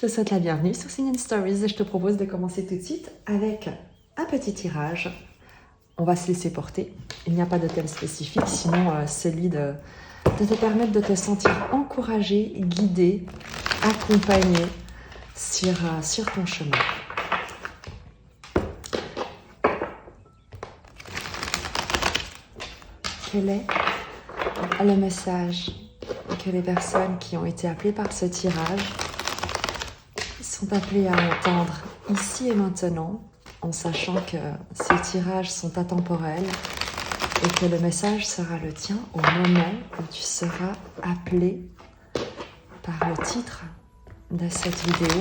Je te souhaite la bienvenue sur Sing Stories et je te propose de commencer tout de suite avec un petit tirage. On va se laisser porter. Il n'y a pas de thème spécifique, sinon celui de te permettre de te sentir encouragé, guidé, accompagné sur ton chemin. Quel est le message que les personnes qui ont été appelées par ce tirage sont appelées à entendre ici et maintenant, en sachant que ces tirages sont atemporels et que le message sera le tien au moment où tu seras appelé par le titre de cette vidéo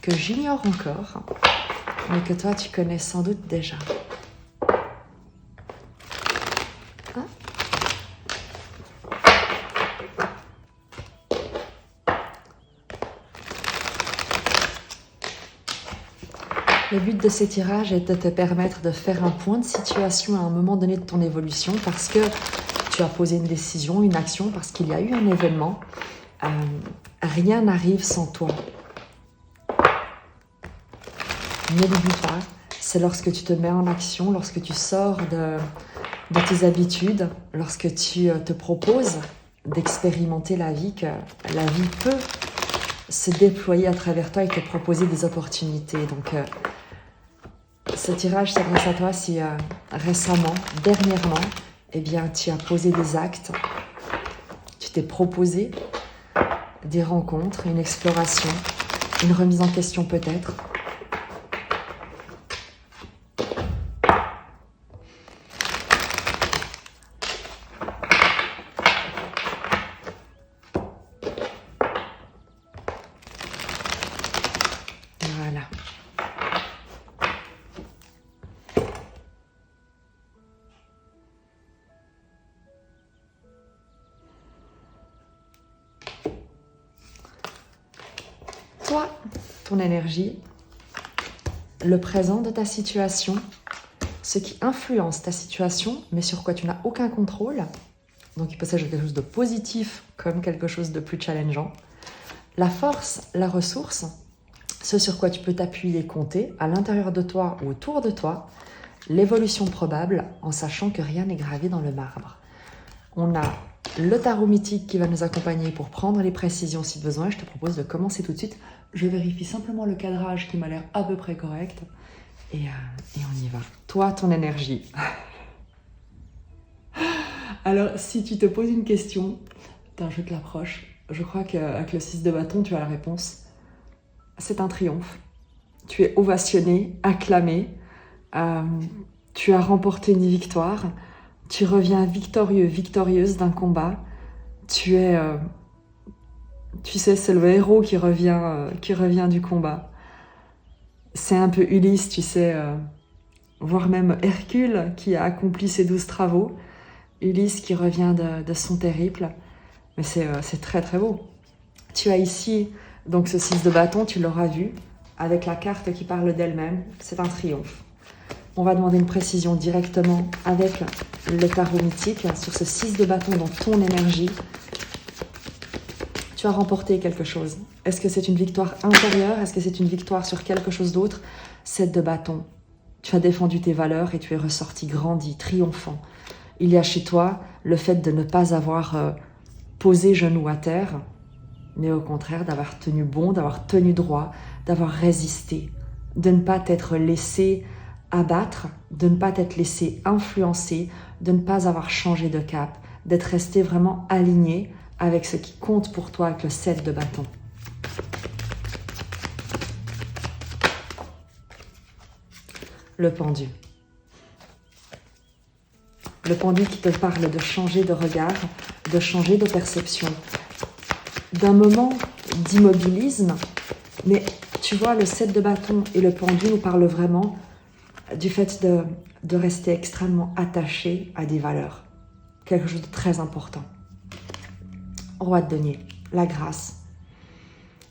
que j'ignore encore, mais que toi tu connais sans doute déjà. Le but de ces tirages est de te permettre de faire un point de situation à un moment donné de ton évolution parce que tu as posé une décision, une action, parce qu'il y a eu un événement. Rien n'arrive sans toi. Ne l'oublie pas, c'est lorsque tu te mets en action, lorsque tu sors de tes habitudes, lorsque tu te proposes d'expérimenter la vie, que la vie peut se déployer à travers toi et te proposer des opportunités. Donc, ce tirage s'adresse à toi si récemment, dernièrement, eh bien, tu as posé des actes, tu t'es proposé des rencontres, une exploration, une remise en question peut-être. Voilà. Toi, ton énergie, le présent de ta situation, ce qui influence ta situation, mais sur quoi tu n'as aucun contrôle, donc il peut s'agir de quelque chose de positif comme quelque chose de plus challengeant, la force, la ressource, ce sur quoi tu peux t'appuyer et compter à l'intérieur de toi ou autour de toi, l'évolution probable en sachant que rien n'est gravé dans le marbre. On a le tarot mythique qui va nous accompagner pour prendre les précisions si besoin. Je te propose de commencer tout de suite. Je vérifie simplement le cadrage qui m'a l'air à peu près correct. Et on y va. Toi, ton énergie. Alors, si tu te poses une question, attends, je te l'approche. Je crois qu'avec le 6 de bâton, tu as la réponse. C'est un triomphe. Tu es ovationné, acclamé. Tu as remporté une victoire. Tu reviens victorieux, victorieuse d'un combat. Tu sais, c'est le héros qui revient du combat. C'est un peu Ulysse, tu sais, voire même Hercule qui a accompli ses 12 travaux. Ulysse qui revient de son périple. Mais c'est très très beau. Tu as ici, donc ce 6 de bâton, tu l'auras vu, avec la carte qui parle d'elle-même. C'est un triomphe. On va demander une précision directement avec le tarot mythique sur ce 6 de bâton dans ton énergie. Tu as remporté quelque chose. Est-ce que c'est une victoire intérieure? Est-ce que c'est une victoire sur quelque chose d'autre? 7 de bâton. Tu as défendu tes valeurs et tu es ressorti grandi, triomphant. Il y a chez toi le fait de ne pas avoir posé genou à terre, mais au contraire d'avoir tenu bon, d'avoir tenu droit, d'avoir résisté, de ne pas t'être laissé abattre, de ne pas t'être laissé influencer, de ne pas avoir changé de cap, d'être resté vraiment aligné avec ce qui compte pour toi avec le 7 de bâton. Le pendu. Le pendu qui te parle de changer de regard, de changer de perception, d'un moment d'immobilisme, mais tu vois, le 7 de bâton et le pendu nous parlent vraiment du fait de rester extrêmement attaché à des valeurs. Quelque chose de très important. Roi de denier, la grâce.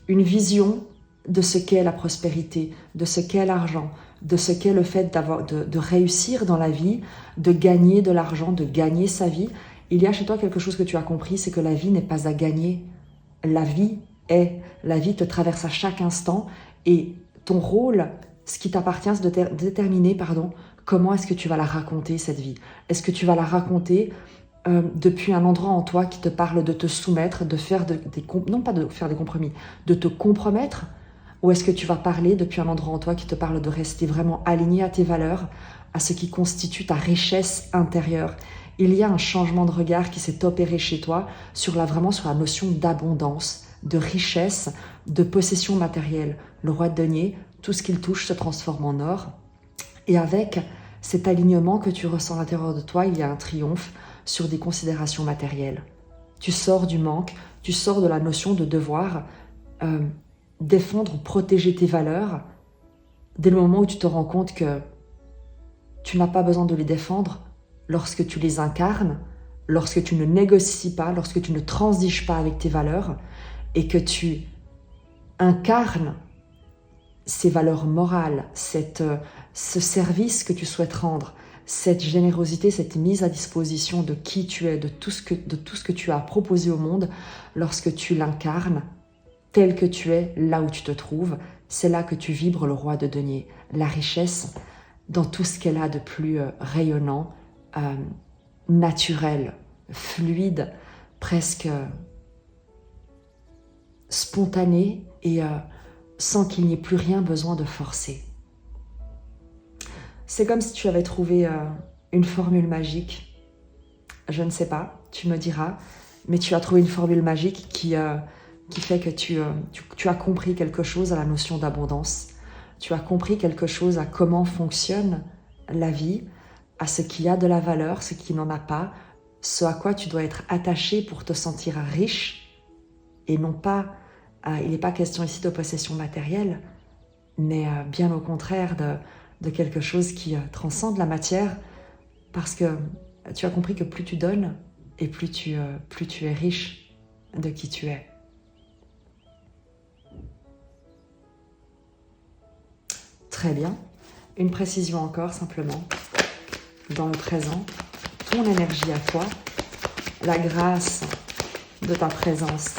Une vision de ce qu'est la prospérité, de ce qu'est l'argent, de ce qu'est le fait de réussir dans la vie, de gagner de l'argent, de gagner sa vie. Il y a chez toi quelque chose que tu as compris, c'est que la vie n'est pas à gagner. La vie est. La vie te traverse à chaque instant et ton rôle, ce qui t'appartient, c'est de déterminer, comment est-ce que tu vas la raconter, cette vie. Est-ce que tu vas la raconter depuis un endroit en toi qui te parle de te soumettre, de faire non pas de faire des compromis, de te compromettre, ou est-ce que tu vas parler depuis un endroit en toi qui te parle de rester vraiment aligné à tes valeurs, à ce qui constitue ta richesse intérieure. Il y a un changement de regard qui s'est opéré chez toi vraiment sur la notion d'abondance, de richesse, de possession matérielle. Le roi de denier, tout ce qu'il touche se transforme en or. Et avec cet alignement que tu ressens à l'intérieur de toi, il y a un triomphe sur des considérations matérielles. Tu sors du manque, tu sors de la notion de devoir défendre ou protéger tes valeurs dès le moment où tu te rends compte que tu n'as pas besoin de les défendre lorsque tu les incarnes, lorsque tu ne négocies pas, lorsque tu ne transiges pas avec tes valeurs et que tu incarnes ces valeurs morales, ce service que tu souhaites rendre, cette générosité, cette mise à disposition de qui tu es, de tout ce que tu as proposé au monde, lorsque tu l'incarnes tel que tu es, là où tu te trouves, c'est là que tu vibres le roi de denier. La richesse dans tout ce qu'elle a de plus rayonnant, naturel, fluide, presque spontané et sans qu'il n'y ait plus rien besoin de forcer. C'est comme si tu avais trouvé une formule magique. Je ne sais pas, tu me diras, mais tu as trouvé une formule magique qui fait que tu as compris quelque chose à la notion d'abondance. Tu as compris quelque chose à comment fonctionne la vie, à ce qui a de la valeur, ce qui n'en a pas, ce à quoi tu dois être attaché pour te sentir riche et non pas, il n'est pas question ici de possession matérielle, mais bien au contraire de quelque chose qui transcende la matière parce que tu as compris que plus tu donnes et plus tu es riche de qui tu es. Très bien. Une précision encore, simplement. Dans le présent, ton énergie à toi, la grâce de ta présence.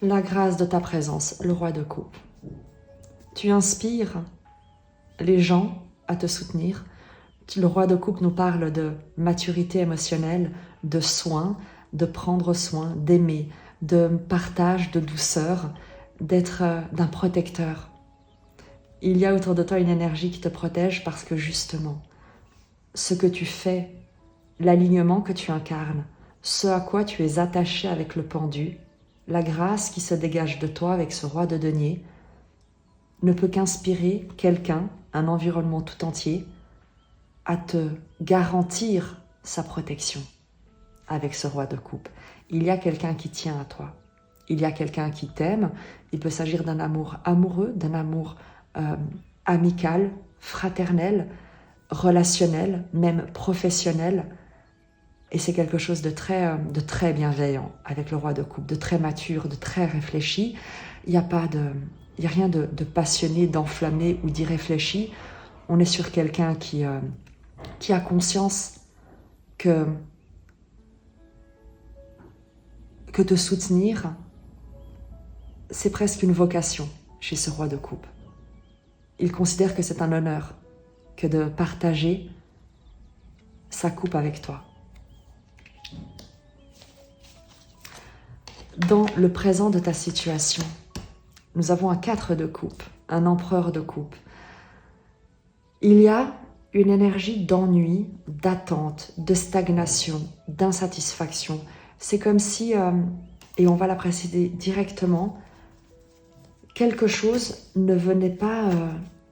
La grâce de ta présence, le roi de coupe. Tu inspires les gens à te soutenir. Le roi de coupe nous parle de maturité émotionnelle, de soin, de prendre soin, d'aimer, de partage, de douceur, d'être d'un protecteur. Il y a autour de toi une énergie qui te protège parce que justement, ce que tu fais, l'alignement que tu incarnes, ce à quoi tu es attaché avec le pendu, la grâce qui se dégage de toi avec ce roi de denier, ne peut qu'inspirer quelqu'un, un environnement tout entier, à te garantir sa protection avec ce roi de coupe. Il y a quelqu'un qui tient à toi. Il y a quelqu'un qui t'aime. Il peut s'agir d'un amour amoureux, d'un amour amical, fraternel, relationnel, même professionnel. Et c'est quelque chose de très bienveillant avec le roi de coupe, de très mature, de très réfléchi. Il n'y a rien de passionné, d'enflammé ou d'irréfléchi. On est sur quelqu'un qui a conscience que te soutenir, c'est presque une vocation chez ce roi de coupe. Il considère que c'est un honneur que de partager sa coupe avec toi. Dans le présent de ta situation, nous avons un 4 de coupe, un empereur de coupe. Il y a une énergie d'ennui, d'attente, de stagnation, d'insatisfaction. C'est comme si, et on va la préciser directement, quelque chose ne venait pas,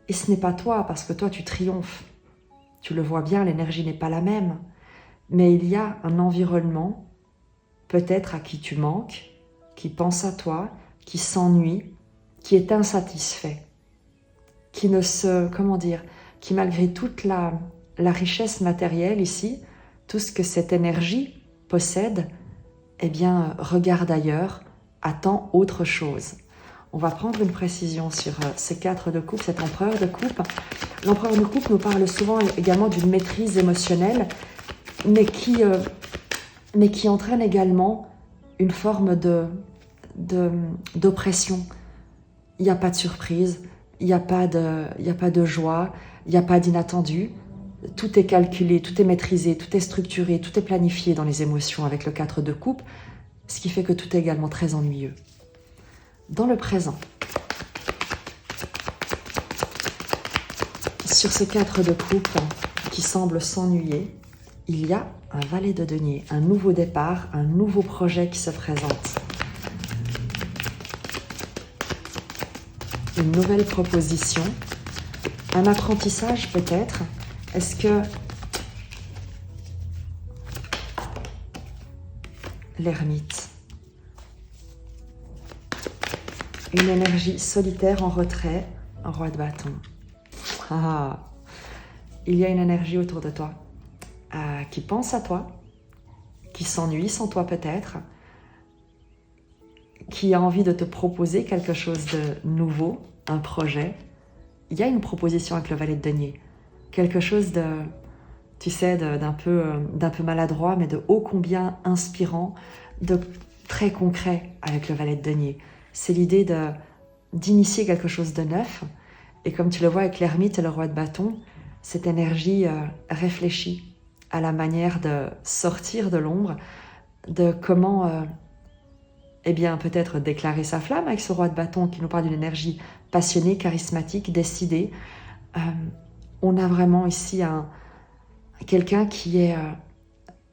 et ce n'est pas toi, parce que toi tu triomphes. Tu le vois bien, l'énergie n'est pas la même. Mais il y a un environnement, peut-être à qui tu manques, qui pense à toi, qui s'ennuie, qui est insatisfait, qui qui malgré toute la richesse matérielle ici, tout ce que cette énergie possède, eh bien, regarde ailleurs, attend autre chose. On va prendre une précision sur ces 4 de coupe, cet empereur de coupe. L'empereur de coupe nous parle souvent également d'une maîtrise émotionnelle mais qui entraîne également une forme d'oppression. Il n'y a pas de surprise, il n'y a pas de joie, il n'y a pas d'inattendu. Tout est calculé, tout est maîtrisé, tout est structuré, tout est planifié dans les émotions avec le 4 de coupe, ce qui fait que tout est également très ennuyeux. Dans le présent, sur ce 4 de coupe qui semble s'ennuyer, il y a un valet de denier, un nouveau départ, un nouveau projet qui se présente. Une nouvelle proposition, un apprentissage peut-être. Est-ce que l'ermite, une énergie solitaire en retrait, un roi de bâton. Ah, il y a une énergie autour de toi qui pense à toi, qui s'ennuie sans toi peut-être, qui a envie de te proposer quelque chose de nouveau, un projet. Il y a une proposition avec le valet de denier, quelque chose de, tu sais, d'un peu maladroit, mais de ô combien inspirant, de très concret avec le valet de denier. C'est l'idée d'initier quelque chose de neuf. Et comme tu le vois avec l'ermite et le roi de bâton, cette énergie réfléchie à la manière de sortir de l'ombre, de comment, eh bien, peut-être déclarer sa flamme avec ce roi de bâton qui nous parle d'une énergie passionnée, charismatique, décidée. On a vraiment ici quelqu'un qui est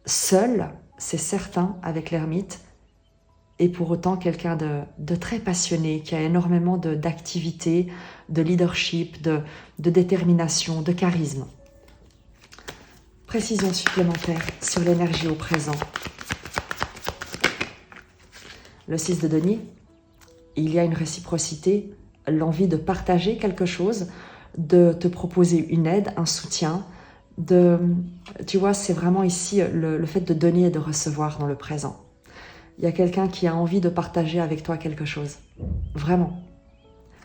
seul, c'est certain, avec l'ermite, et pour autant quelqu'un de très passionné, qui a énormément d'activité, de leadership, de détermination, de charisme. Précision supplémentaire sur l'énergie au présent. Le 6 de denier, il y a une réciprocité, l'envie de partager quelque chose, de te proposer une aide, un soutien, tu vois, c'est vraiment ici le fait de donner et de recevoir dans le présent. Il y a quelqu'un qui a envie de partager avec toi quelque chose, vraiment.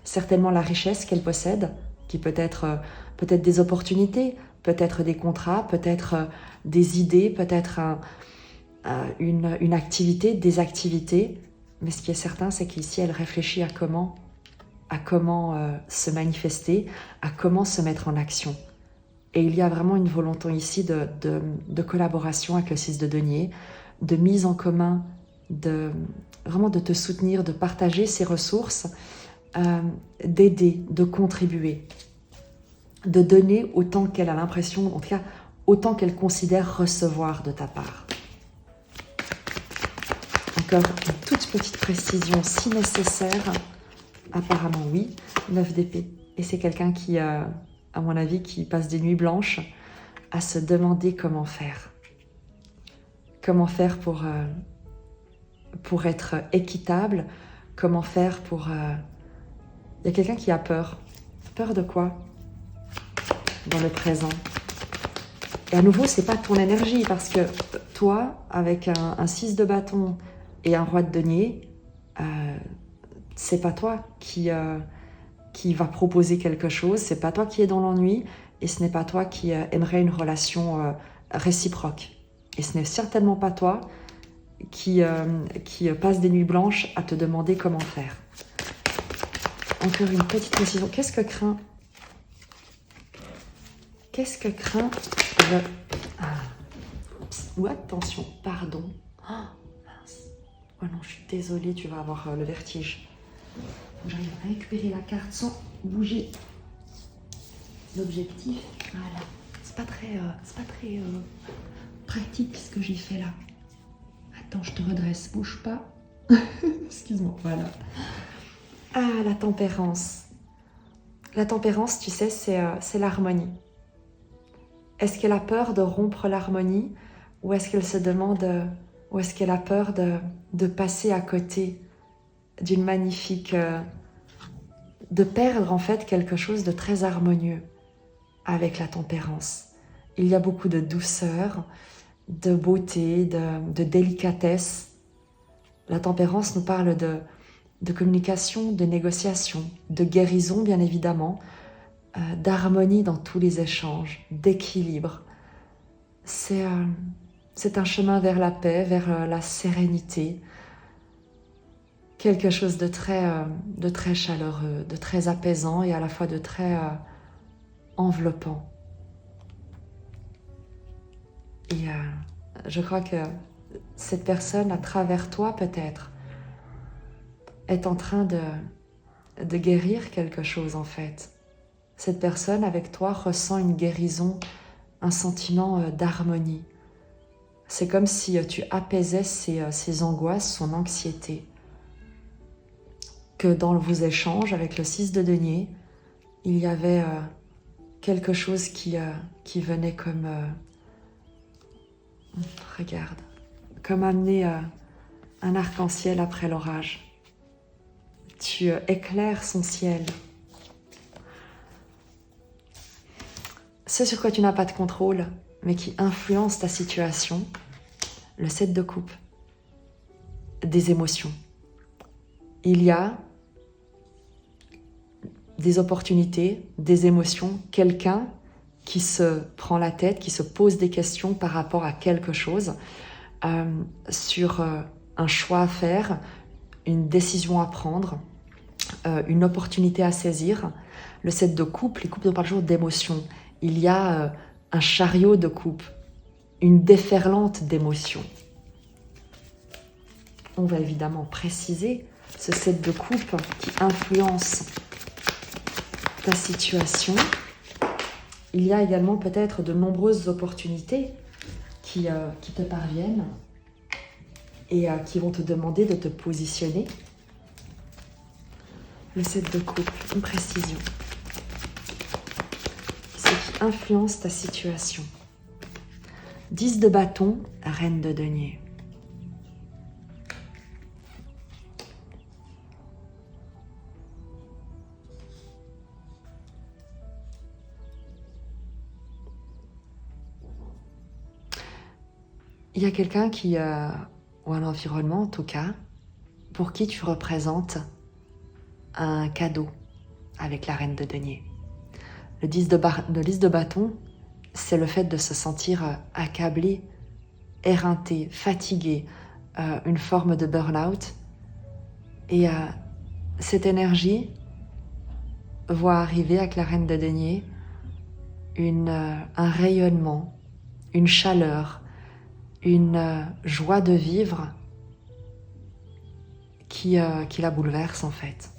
Certainement la richesse qu'elle possède, qui peut être des opportunités, peut-être des contrats, peut-être des idées, peut-être une activité, des activités. Mais ce qui est certain, c'est qu'ici, elle réfléchit à comment se manifester, à comment se mettre en action. Et il y a vraiment une volonté ici de collaboration avec le 6 de denier, de mise en commun, vraiment de te soutenir, de partager ses ressources, d'aider, de contribuer, de donner autant qu'elle a l'impression, en tout cas autant qu'elle considère recevoir de ta part. Encore une toute petite précision si nécessaire. Apparemment oui, 9 d'épée. Et c'est quelqu'un qui, à mon avis, qui passe des nuits blanches à se demander comment faire. Comment faire pour être équitable, comment faire pour... Il y a quelqu'un qui a peur. Peur de quoi? Dans le présent. Et à nouveau, c'est pas ton énergie, parce que toi, avec un 6 de bâton et un roi de denier, c'est pas toi qui va proposer quelque chose, c'est pas toi qui es dans l'ennui, et ce n'est pas toi qui aimerait une relation réciproque. Et ce n'est certainement pas toi qui passe des nuits blanches à te demander comment faire. Encore une petite précision. Qu'est-ce que craint le... Ou attention, pardon. Oh, mince. Oh non, je suis désolée, tu vas avoir le vertige. J'arrive à récupérer la carte sans bouger l'objectif. Voilà. C'est pas très pratique ce que j'ai fait là. Attends, je te redresse, bouge pas. Excuse-moi, voilà. Ah, la tempérance. La tempérance, tu sais, c'est l'harmonie. Est-ce qu'elle a peur de rompre l'harmonie, ou est-ce qu'elle se demande, ou est-ce qu'elle a peur de passer à côté d'une magnifique... de perdre en fait quelque chose de très harmonieux avec la tempérance. Il y a beaucoup de douceur, de beauté, de délicatesse. La tempérance nous parle de communication, de négociation, de guérison bien évidemment, d'harmonie dans tous les échanges, d'équilibre. c'est un chemin vers la paix, vers la sérénité, quelque chose de très chaleureux, de très apaisant et à la fois de très enveloppant. Et je crois que cette personne, à travers toi peut-être, est en train de guérir quelque chose en fait. Cette personne avec toi ressent une guérison, un sentiment d'harmonie. C'est comme si tu apaisais ses angoisses, son anxiété. Que dans vos échanges avec le 6 de denier, il y avait quelque chose qui venait comme... regarde, comme amener un arc-en-ciel après l'orage. Tu éclaires son ciel. Ce sur quoi tu n'as pas de contrôle, mais qui influence ta situation, le 7 de coupe, des émotions. Il y a des opportunités, des émotions, quelqu'un qui se prend la tête, qui se pose des questions par rapport à quelque chose, sur un choix à faire, une décision à prendre, une opportunité à saisir. Le 7 de coupe, les coupes nous parlent toujours d'émotions. Il y a un chariot de coupe, une déferlante d'émotions. On va évidemment préciser ce 7 de coupe qui influence ta situation. Il y a également peut-être de nombreuses opportunités qui te parviennent et qui vont te demander de te positionner. Le 7 de coupe, une précision. Ce qui influence ta situation. 10 de bâton, reine de denier. Il y a quelqu'un ou un environnement en tout cas, pour qui tu représentes un cadeau avec la reine de denier. Le 10 de bâton, c'est le fait de se sentir accablé, éreinté, fatigué, une forme de burn-out. Et cette énergie voit arriver avec la reine de denier un rayonnement, une chaleur, une joie de vivre qui la bouleverse en fait.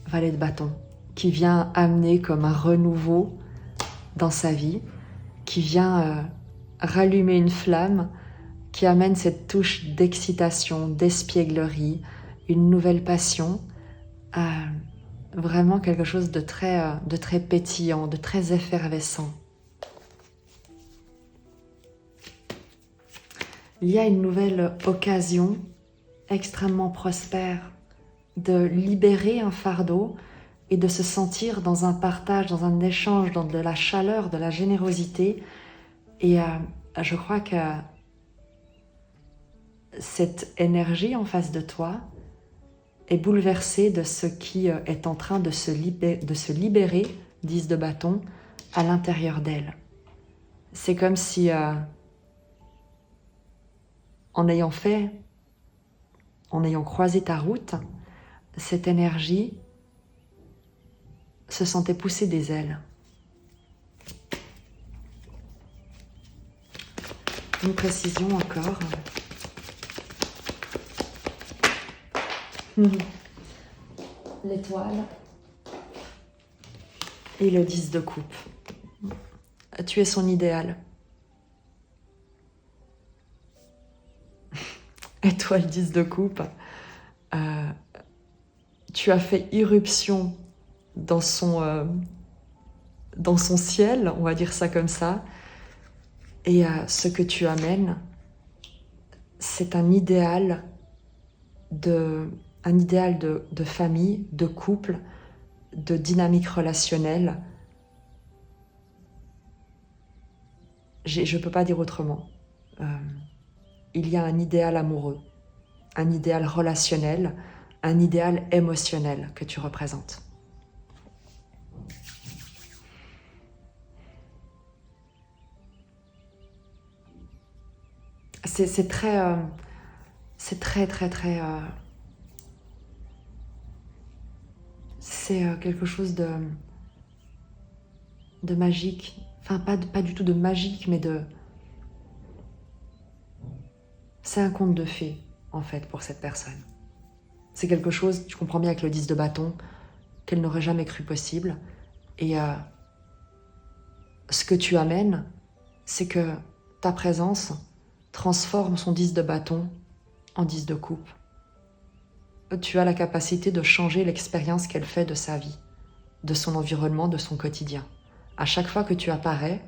Valet de bâton, qui vient amener comme un renouveau dans sa vie, qui vient rallumer une flamme, qui amène cette touche d'excitation, d'espièglerie, une nouvelle passion, vraiment quelque chose de très pétillant, de très effervescent. Il y a une nouvelle occasion extrêmement prospère de libérer un fardeau et de se sentir dans un partage, dans un échange, dans de la chaleur, de la générosité. Et je crois que cette énergie en face de toi est bouleversée de ce qui est en train de se libérer, 10 de bâton, à l'intérieur d'elle. C'est comme si, en ayant croisé ta route, cette énergie se sentait pousser des ailes. Une précision encore. L'étoile et le 10 de coupe. Tu es son idéal. Étoile 10 de coupe. Tu as fait irruption dans son ciel, on va dire ça comme ça. Et ce que tu amènes, c'est un idéal de famille, de couple, de dynamique relationnelle. Je ne peux pas dire autrement. Il y a un idéal amoureux, un idéal relationnel, un idéal émotionnel que tu représentes. C'est très, c'est quelque chose de magique. Enfin, pas du tout de magique, mais de... C'est un conte de fées, en fait, pour cette personne. C'est quelque chose, tu comprends bien avec le 10 de bâton, qu'elle n'aurait jamais cru possible. Et ce que tu amènes, c'est que ta présence transforme son 10 de bâton en 10 de coupe. Tu as la capacité de changer l'expérience qu'elle fait de sa vie, de son environnement, de son quotidien. À chaque fois que tu apparais,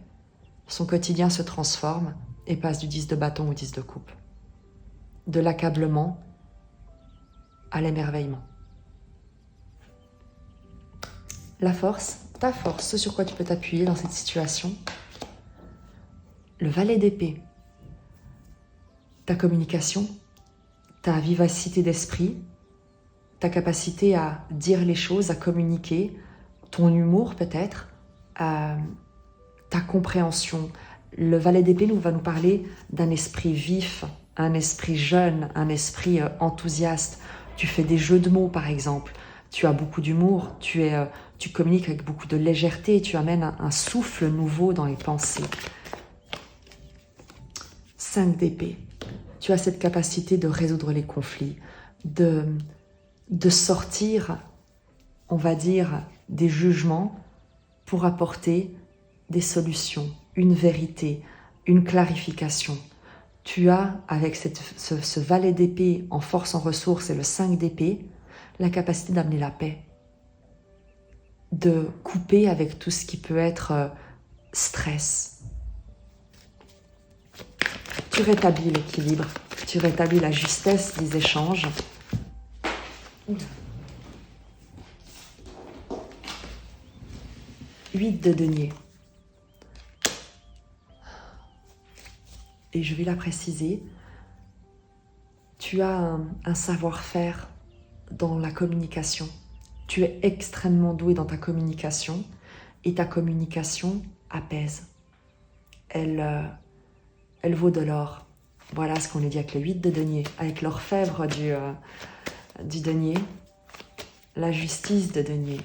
son quotidien se transforme et passe du 10 de bâton au 10 de coupe. De l'accablement à l'émerveillement. La force, ta force, ce sur quoi tu peux t'appuyer dans cette situation. Le valet d'épée. Ta communication, ta vivacité d'esprit, ta capacité à dire les choses, à communiquer, ton humour peut-être, ta compréhension. Le valet d'épée va nous parler d'un esprit vif, un esprit jeune, un esprit enthousiaste. Tu fais des jeux de mots par exemple, tu as beaucoup d'humour, tu communiques avec beaucoup de légèreté, tu amènes un souffle nouveau dans les pensées. 5 d'épée. Tu as cette capacité de résoudre les conflits, de sortir, on va dire, des jugements pour apporter des solutions, une vérité, une clarification. Tu as, avec ce valet d'épée en force, en ressources et le 5 d'épée, la capacité d'amener la paix, de couper avec tout ce qui peut être stress. Tu rétablis l'équilibre, tu rétablis la justesse des échanges. 8 de denier. Et je vais la préciser. Tu as un savoir-faire dans la communication. Tu es extrêmement doué dans ta communication et ta communication apaise. Elle vaut de l'or. Voilà ce qu'on est dit avec le 8 de denier, avec l'orfèvre du denier, la justice de denier.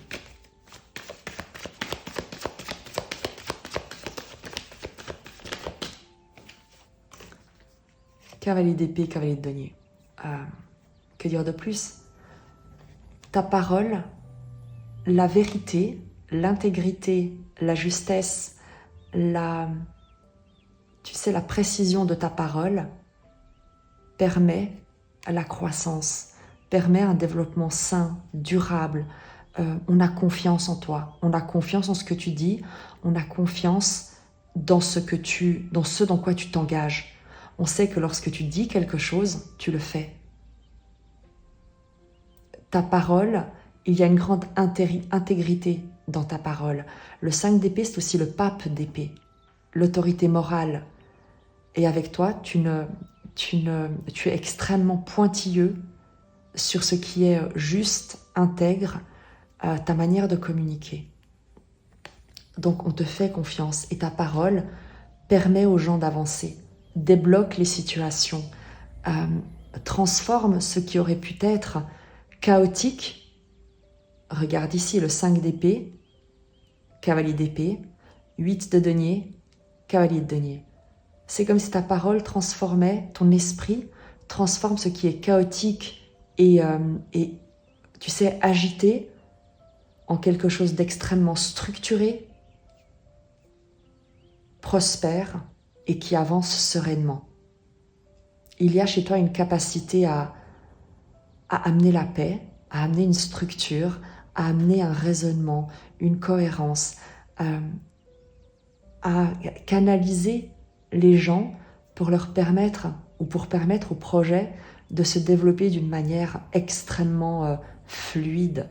Cavalier d'épée, cavalier de denier. Que dire de plus? Ta parole, la vérité, l'intégrité, la justesse, la précision de ta parole permet la croissance, permet un développement sain, durable. On a confiance en toi, on a confiance en ce que tu dis, on a confiance dans ce dans quoi tu t'engages. On sait que lorsque tu dis quelque chose, tu le fais. Ta parole, il y a une grande intégrité dans ta parole. Le 5 d'épée, c'est aussi le pape d'épée, l'autorité morale. Et avec toi, tu es extrêmement pointilleux sur ce qui est juste, intègre, ta manière de communiquer. Donc on te fait confiance et ta parole permet aux gens d'avancer, débloque les situations, transforme ce qui aurait pu être chaotique. Regarde ici le 5 d'épée, cavalier d'épée, 8 de denier, cavalier de denier. C'est comme si ta parole transformait, ton esprit transforme ce qui est chaotique et tu sais, agité en quelque chose d'extrêmement structuré, prospère et qui avance sereinement. Il y a chez toi une capacité à amener la paix, à amener une structure, à amener un raisonnement, une cohérence, à canaliser les gens pour leur permettre ou pour permettre au projet de se développer d'une manière extrêmement fluide.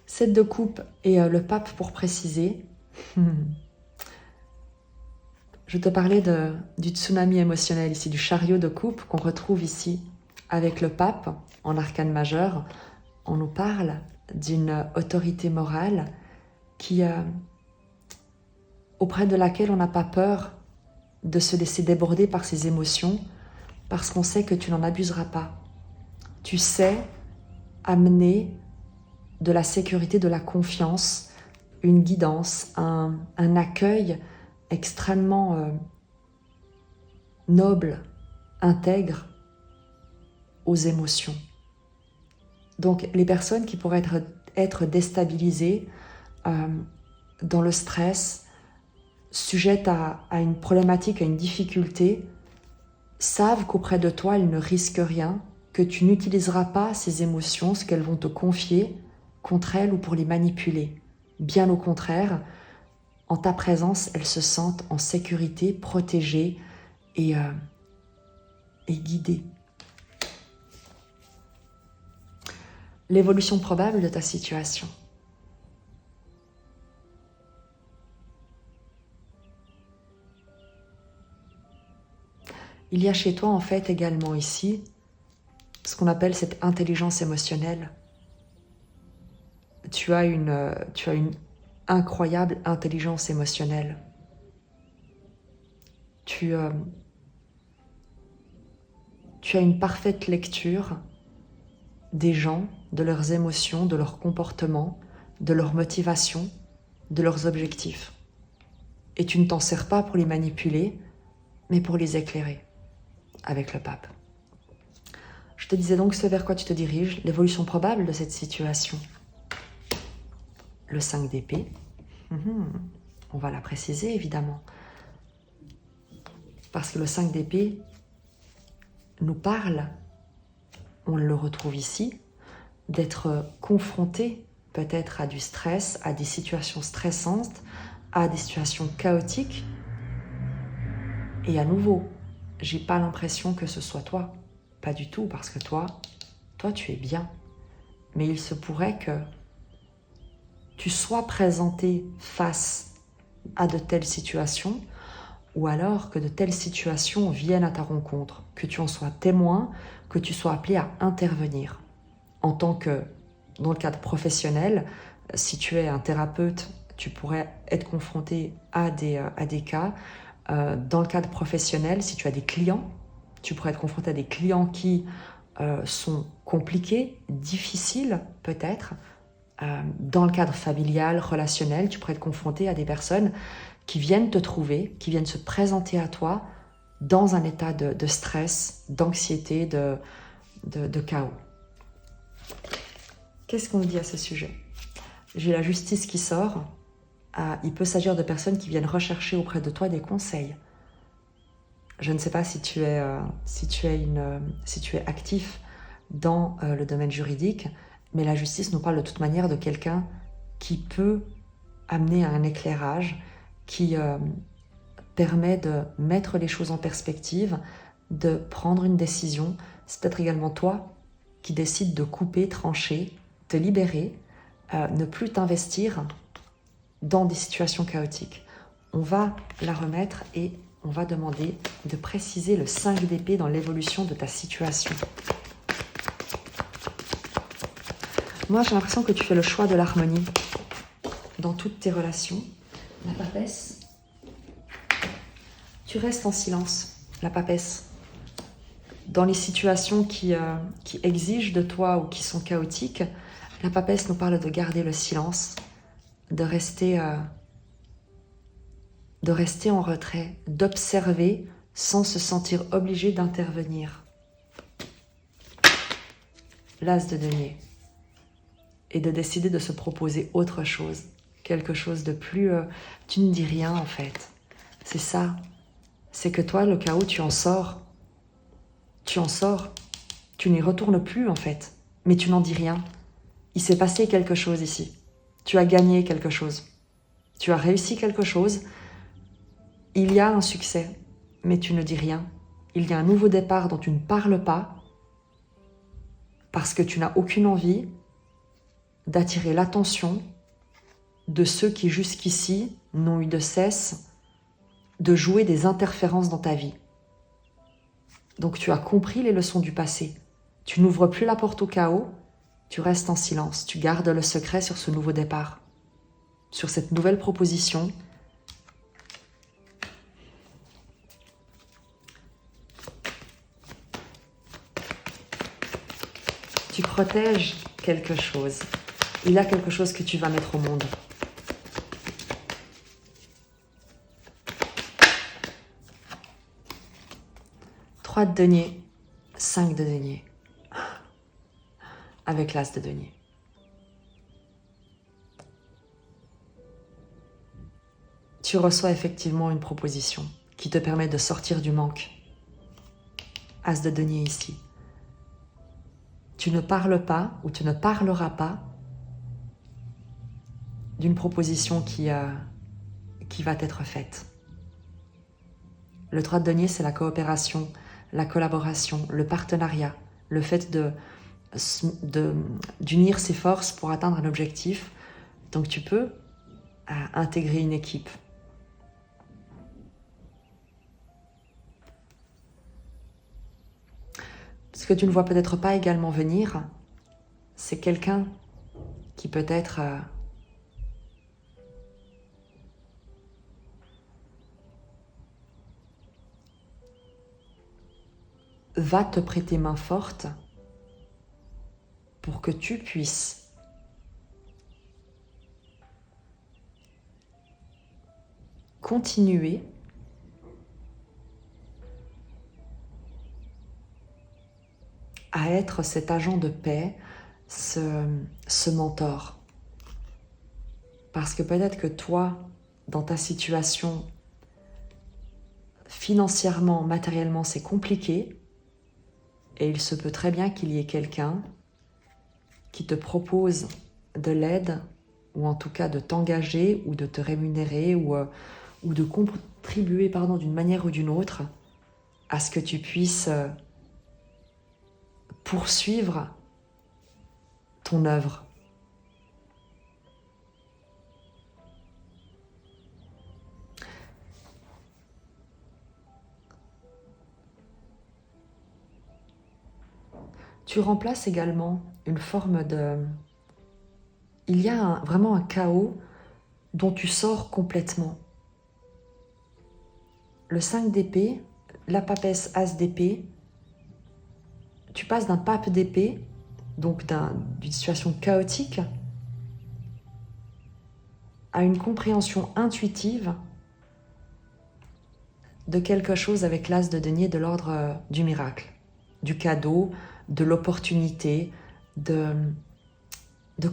Sept de coupe et le pape pour préciser. Je te parlais du tsunami émotionnel ici, du chariot de coupe qu'on retrouve ici avec le pape en arcane majeur. On nous parle d'une autorité morale qui, auprès de laquelle on n'a pas peur de se laisser déborder par ses émotions parce qu'on sait que tu n'en abuseras pas. Tu sais amener de la sécurité, de la confiance, une guidance, un accueil extrêmement noble, intègre aux émotions. Donc les personnes qui pourraient être déstabilisées dans le stress, sujettes à une problématique, à une difficulté, savent qu'auprès de toi, elles ne risquent rien, que tu n'utiliseras pas ces émotions, ce qu'elles vont te confier, contre elles ou pour les manipuler. Bien au contraire, en ta présence, elles se sentent en sécurité, protégées et guidées. L'évolution probable de ta situation. Il y a chez toi en fait également ici ce qu'on appelle cette intelligence émotionnelle. Tu as une incroyable intelligence émotionnelle. Tu as une parfaite lecture des gens, de leurs émotions, de leurs comportements, de leurs motivations, de leurs objectifs. Et tu ne t'en sers pas pour les manipuler, mais pour les éclairer avec le pape. Je te disais donc ce vers quoi tu te diriges, l'évolution probable de cette situation. Le 5 d'épée, on va la préciser évidemment, parce que le 5 d'épée nous parle, on le retrouve ici, d'être confronté peut-être à du stress, à des situations stressantes, à des situations chaotiques. Et à nouveau, j'ai pas l'impression que ce soit toi. Pas du tout, parce que toi tu es bien. Mais il se pourrait que tu sois présenté face à de telles situations, ou alors que de telles situations viennent à ta rencontre, que tu en sois témoin, que tu sois appelé à intervenir. En tant que, dans le cadre professionnel, si tu es un thérapeute, tu pourrais être confronté à des cas. Dans le cadre professionnel, si tu as des clients, tu pourrais être confronté à des clients qui sont compliqués, difficiles peut-être. Dans le cadre familial, relationnel, tu pourrais être confronté à des personnes qui viennent te trouver, qui viennent se présenter à toi dans un état de stress, d'anxiété, de chaos. Qu'est-ce qu'on dit à ce sujet? J'ai la justice qui sort. Il peut s'agir de personnes qui viennent rechercher auprès de toi des conseils. Je ne sais pas si tu es actif dans le domaine juridique, mais la justice nous parle de toute manière de quelqu'un qui peut amener à un éclairage, qui permet de mettre les choses en perspective, de prendre une décision. C'est peut-être également toi qui décides de couper, trancher, te libérer, ne plus t'investir dans des situations chaotiques. On va la remettre et on va demander de préciser le 5 d'épée dans l'évolution de ta situation. Moi, j'ai l'impression que tu fais le choix de l'harmonie dans toutes tes relations. La papesse, tu restes en silence, la papesse. Dans les situations qui exigent de toi ou qui sont chaotiques, la papesse nous parle de garder le silence, de rester en retrait, d'observer sans se sentir obligé d'intervenir. L'as de denier. Et de décider de se proposer autre chose, quelque chose de plus... tu ne dis rien en fait. C'est ça. C'est que toi, le chaos, tu en sors. Tu en sors. Tu n'y retournes plus en fait. Mais tu n'en dis rien. Il s'est passé quelque chose ici. Tu as gagné quelque chose. Tu as réussi quelque chose. Il y a un succès, mais tu ne dis rien. Il y a un nouveau départ dont tu ne parles pas parce que tu n'as aucune envie d'attirer l'attention de ceux qui jusqu'ici n'ont eu de cesse de jouer des interférences dans ta vie. Donc tu as compris les leçons du passé. Tu n'ouvres plus la porte au chaos, tu restes en silence, tu gardes le secret sur ce nouveau départ, sur cette nouvelle proposition. Tu protèges quelque chose. Il y a quelque chose que tu vas mettre au monde. Trois de denier, 5 de denier. Avec l'as de denier. Tu reçois effectivement une proposition qui te permet de sortir du manque. As de denier ici. Tu ne parles pas ou tu ne parleras pas d'une proposition qui va être faite. Le 3 de denier, c'est la coopération, la collaboration, le partenariat, le fait d'unir ses forces pour atteindre un objectif. Donc tu peux intégrer une équipe. Ce que tu ne vois peut-être pas également venir, c'est quelqu'un qui peut-être va te prêter main forte pour que tu puisses continuer à être cet agent de paix, ce mentor. Parce que peut-être que toi, dans ta situation, financièrement, matériellement, c'est compliqué, et il se peut très bien qu'il y ait quelqu'un qui te propose de l'aide, ou en tout cas de t'engager, ou de te rémunérer, ou de contribuer d'une manière ou d'une autre à ce que tu puisses poursuivre ton œuvre. Tu remplaces également une forme de... Il y a vraiment un chaos dont tu sors complètement. Le 5 d'épée, la papesse as d'épée, tu passes d'un pape d'épée, donc d'une situation chaotique, à une compréhension intuitive de quelque chose avec l'as de denier de l'ordre du miracle, du cadeau, de l'opportunité, de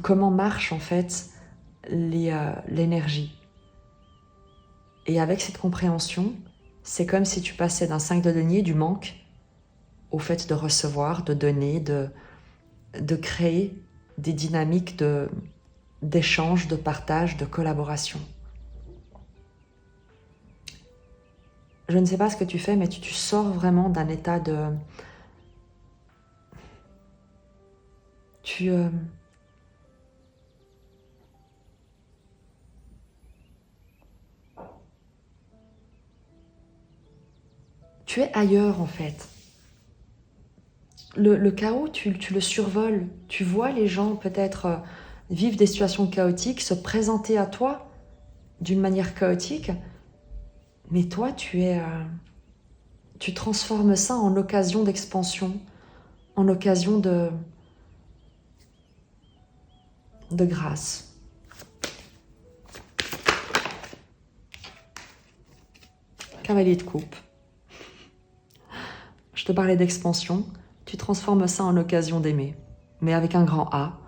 comment marche en fait l'énergie. Et avec cette compréhension, c'est comme si tu passais d'un 5 de denier, du manque, au fait de recevoir, de donner, de créer des dynamiques d'échange, de partage, de collaboration. Je ne sais pas ce que tu fais, mais tu sors vraiment d'un état de... Tu es ailleurs en fait. Le chaos, tu le survoles. Tu vois les gens peut-être vivre des situations chaotiques, se présenter à toi d'une manière chaotique, mais toi, tu transformes ça en occasion d'expansion, en occasion de grâce. Cavalier de coupe. Je te parlais d'expansion, tu transformes ça en occasion d'aimer, mais avec un grand A,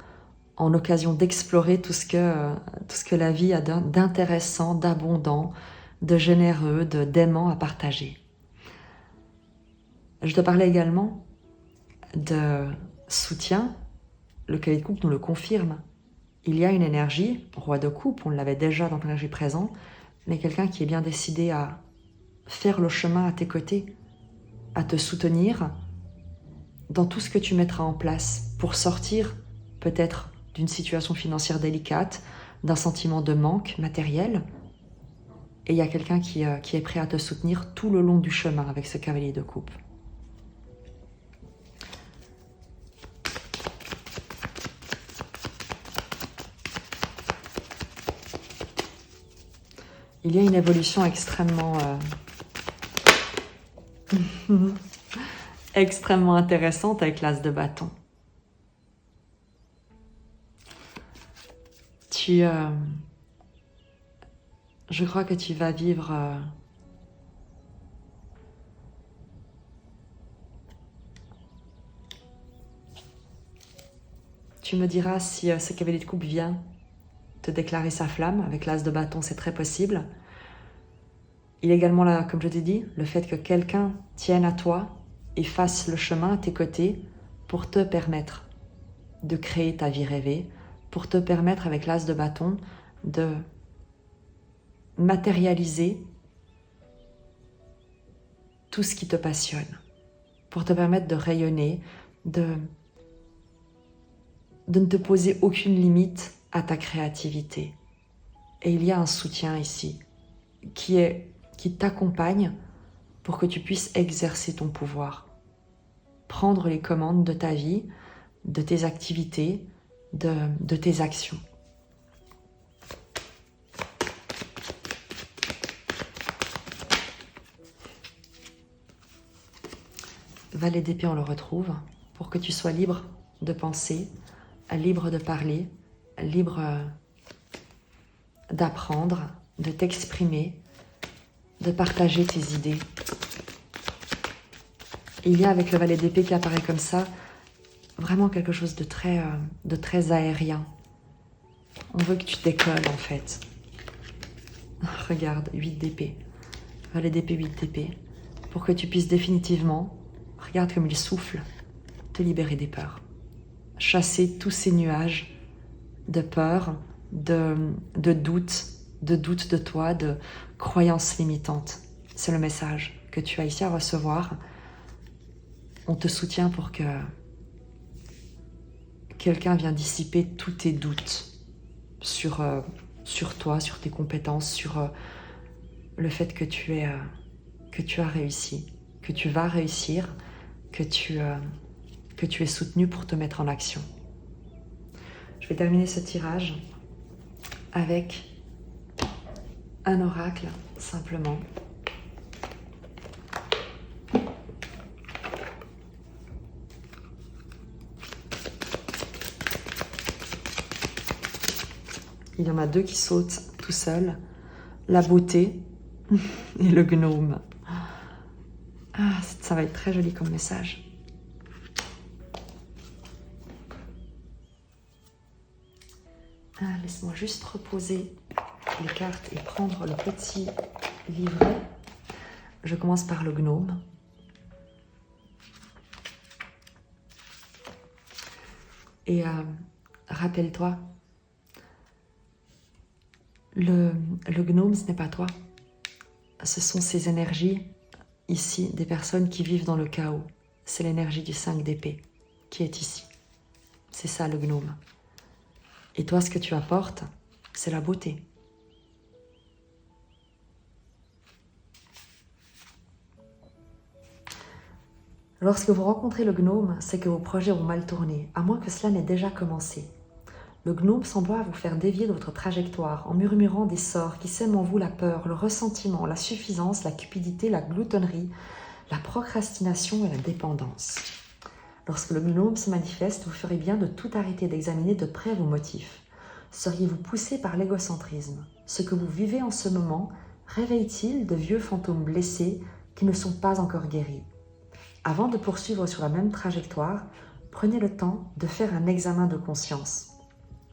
en occasion d'explorer tout ce que la vie a d'intéressant, d'abondant, de généreux, d'aimant à partager. Je te parlais également de soutien. Le cavalier de coupe nous le confirme. Il y a une énergie, roi de coupe, on l'avait déjà dans l'énergie présente, mais quelqu'un qui est bien décidé à faire le chemin à tes côtés, à te soutenir dans tout ce que tu mettras en place pour sortir peut-être d'une situation financière délicate, d'un sentiment de manque matériel, Et il y a quelqu'un qui est prêt à te soutenir tout le long du chemin avec ce cavalier de coupe. Il y a une évolution extrêmement extrêmement intéressante avec l'as de bâton. Je crois que tu vas vivre tu me diras si ce cavalier de coupe vient te déclarer sa flamme. Avec l'as de bâton, c'est très possible. Il y a également là, comme je t'ai dit, le fait que quelqu'un tienne à toi et fasse le chemin à tes côtés pour te permettre de créer ta vie rêvée, pour te permettre avec l'as de bâton de matérialiser tout ce qui te passionne, pour te permettre de rayonner, de ne te poser aucune limite à ta créativité. Et il y a un soutien ici qui t'accompagne pour que tu puisses exercer ton pouvoir, prendre les commandes de ta vie, de tes activités, de tes actions. Valet d'épée, on le retrouve pour que tu sois libre de penser, libre de parler, libre d'apprendre, de t'exprimer, de partager tes idées. Il y a avec le valet d'épée qui apparaît comme ça, vraiment quelque chose de très aérien. On veut que tu décolles en fait. Regarde, 8 d'épée. Valet d'épée, 8 d'épée. Pour que tu puisses définitivement, regarde comme il souffle, te libérer des peurs. Chasser tous ces nuages de peur, de doute de toi, de croyances limitantes. C'est le message que tu as ici à recevoir. On te soutient pour que quelqu'un vienne dissiper tous tes doutes sur toi, sur tes compétences, sur le fait que tu as réussi, que tu vas réussir, que tu es soutenu pour te mettre en action. Je vais terminer ce tirage avec un oracle, simplement. Il y en a deux qui sautent tout seuls. La beauté et le gnome. Ah, ça va être très joli comme message. Ah, laisse-moi juste reposer les cartes et prendre le petit livret. Je commence par le gnome. Et rappelle-toi, le gnome, ce n'est pas toi. Ce sont ces énergies, ici, des personnes qui vivent dans le chaos. C'est l'énergie du 5 d'épée qui est ici. C'est ça le gnome. Et toi, ce que tu apportes, c'est la beauté. Lorsque vous rencontrez le gnome, c'est que vos projets ont mal tourné, à moins que cela n'ait déjà commencé. Le gnome sembla vous faire dévier de votre trajectoire en murmurant des sorts qui sèment en vous la peur, le ressentiment, la suffisance, la cupidité, la gloutonnerie, la procrastination et la dépendance. Lorsque le gnome se manifeste, vous ferez bien de tout arrêter d'examiner de près vos motifs. Seriez-vous poussé par l'égocentrisme? Ce que vous vivez en ce moment réveille-t-il de vieux fantômes blessés qui ne sont pas encore guéris? Avant de poursuivre sur la même trajectoire, prenez le temps de faire un examen de conscience.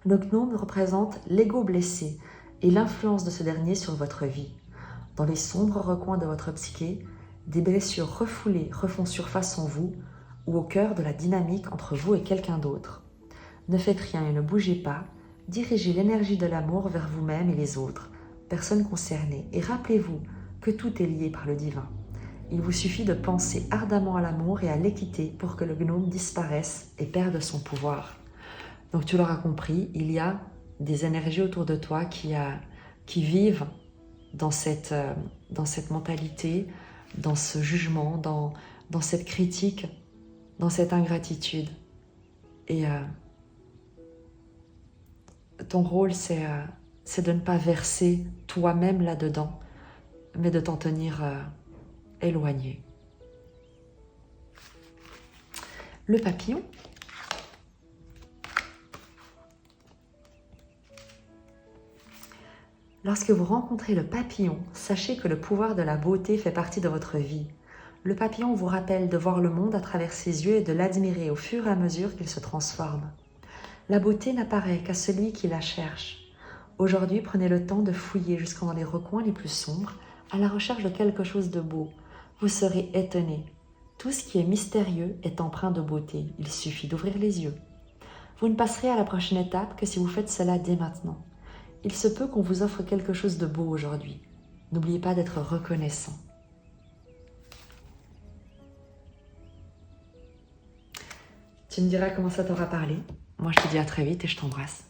Le gnome représente l'ego blessé et l'influence de ce dernier sur votre vie. Dans les sombres recoins de votre psyché, des blessures refoulées refont surface en vous ou au cœur de la dynamique entre vous et quelqu'un d'autre. Ne faites rien et ne bougez pas, dirigez l'énergie de l'amour vers vous-même et les autres, personnes concernées, et rappelez-vous que tout est lié par le divin. Il vous suffit de penser ardemment à l'amour et à l'équité pour que le gnome disparaisse et perde son pouvoir. Donc tu l'auras compris, il y a des énergies autour de toi qui vivent dans cette mentalité, dans ce jugement, dans cette critique, dans cette ingratitude. Et ton rôle, c'est de ne pas verser toi-même là-dedans, mais de t'en tenir éloigné. Le papillon. Lorsque vous rencontrez le papillon, sachez que le pouvoir de la beauté fait partie de votre vie. Le papillon vous rappelle de voir le monde à travers ses yeux et de l'admirer au fur et à mesure qu'il se transforme. La beauté n'apparaît qu'à celui qui la cherche. Aujourd'hui, prenez le temps de fouiller jusqu'en dans les recoins les plus sombres, à la recherche de quelque chose de beau. Vous serez étonné. Tout ce qui est mystérieux est empreint de beauté. Il suffit d'ouvrir les yeux. Vous ne passerez à la prochaine étape que si vous faites cela dès maintenant. Il se peut qu'on vous offre quelque chose de beau aujourd'hui. N'oubliez pas d'être reconnaissant. Tu me diras comment ça t'aura parlé. Moi, je te dis à très vite et je t'embrasse.